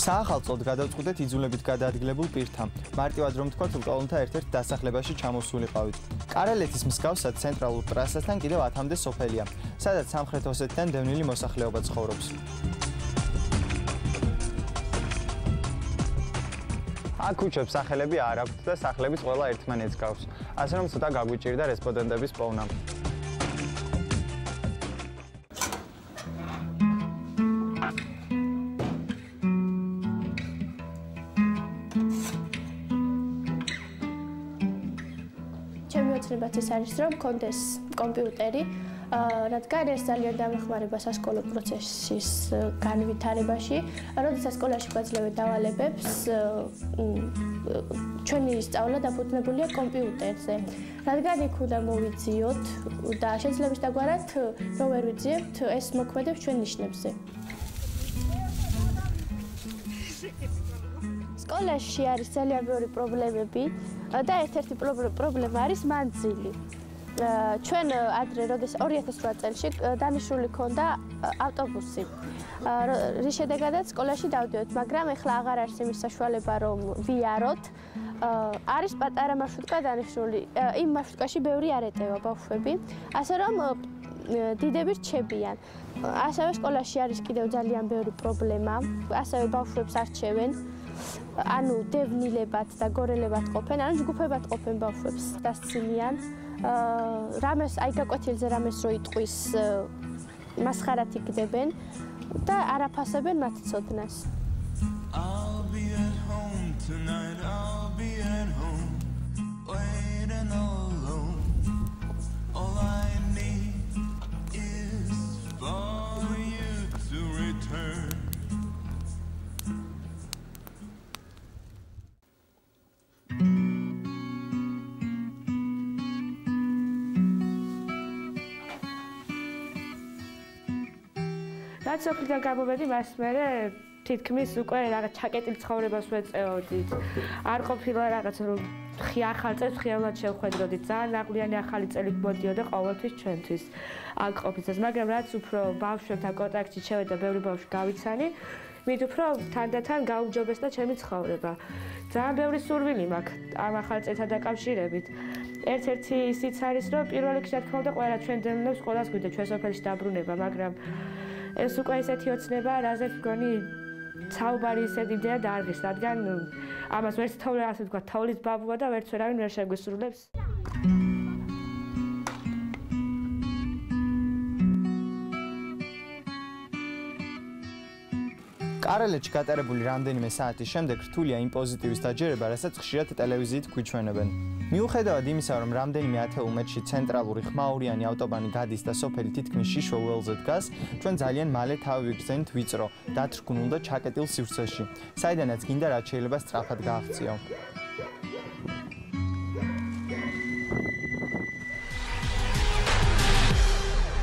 საახალწლოდ გადავწყვიტეთ იძულებით გადაადგილებულ პირთა. მარტივად რომ თქვათ, ლტოლონთა ერთ-ერთ დასახლებაში ჩამოსულიყავით. კარელეთის მსგავსად ცენტრალურ ტრასასთან კიდევ 10-მდე სოფელია, სადაც სამხრეთ ოსეთიდან დევნილი მოსახლეობა ცხოვრობს. აქ ქუჩებს სახელები არ აქვთ და სახლებიც ყველა ერთმანეთს გავს. ასე რომ ცოტა გაგვიჭირდა რესპონდენტების პოვნა. ჩემი ოცნებაც ეს არის, რომ მქონდეს კომპიუტერი, რადგან ეს ძალიან დამეხმარება სასკოლო პროცესის განვითარებაში, როდესაც სკოლაში გვაძლევენ დავალებებს, ჩვენი სწავლა დაფუძნებულია კომპიუტერზე. რადგან იქ უნდა მოვიძიოთ და შეძლებისდაგვარად რომ ვერ ვიძიებთ, ეს მოქმედებს ჩვენ ნიშნებზე. სკოლაში არის ძალიან ბევრი პრობლემები და ერთ-ერთი პრობლემა არის მანძილი. ჩვენ ადრე, როდესაც 2008 წელში დანიშნული ქონდა ავტობუსი, რის შედეგადაც სკოლაში დავდივართ, მაგრამ ეხლა აღარ არის იმის საშუალება, რომ ვიაროთ. არის პატარა მარშრუტკა დანიშნული, იმ მარშრუტკაში ბევრი არ ეტევა ბავშვები, ასე რომ დიდები რჩებიან. ასევე სკოლაში არის კიდევ ძალიან ბევრი პრობლემა, ასევე ბავშვებს არჩევენ. ანუ დევნილებად და გორელებად ყოფენ, ანუ ჯგუფებად ყოფენ ბავშვებს, დასცინიან. რამეს აი გაკვეთილზე რამეს რო იტყვის, მასხარად იგდებენ და არ აფასებენ მათ ცოდნას. რაც სოფლიდან გამოვედი, მას მერე თითქმის უკვე რაღაც ჩაკეტილ ცხოვრებას ვეწეოდით. არ ყოფილა რაღაც რომ ახალ წელს ხიალად შევხვედროდით. ძალიან ნაკლიანი ახალი წელი მოდიოდა ყოველთვის ჩვენთვის. აქ ყოფისას, მაგრამ რაც უფრო ბავშვებთან კონტაქტში შევედა, ბევრი ბავშვი გავიცანი, მით უფრო თანდათან გაუმჯობესდა ჩემი ცხოვრება. ძალიან ბევრი სურვილი მაქვს ამ ახალ წელთან დაკავშირებით. ერთ-ერთი ისიც არის, რომ პირველ რიგში რა თქმა უნდა ყველა ჩვენ დევნილებს ყველას გვინდა ჩვენ სოფელში დაბრუნება, მაგრამ ეს უკვე ისეთი ოცნებაა, რაზეც მგონი საუბარი ისე დიდია და არღის, რადგან ამას ვერც თოვლი, ასე ვთქვათ, თოვლის ბაბუა და ვერც ვერავინ ვერ შეგვისრულებს. კარელეთში გატარებული რამდენიმე საათის შემდეგ რთულია იმ პოზიტივის დაჯერება, რასაც ხშირად ტელევიზიით გვიჩვენებენ. მიუხედავად იმისა, რომ რამდენიმე ათეულ მეტრში ცენტრალური ხმაურიანი ავტობანი გადის და სოფელი თითქმის შიშვა ველზე დგას, ჩვენ ძალიან მალე თავი ვიგრძენთ ვიწრო, დათრგუნულ და ჩაკეტილ სივრცეში, საიდანაც გინდა რაც შეიძლება სწრაფად გააღწიო.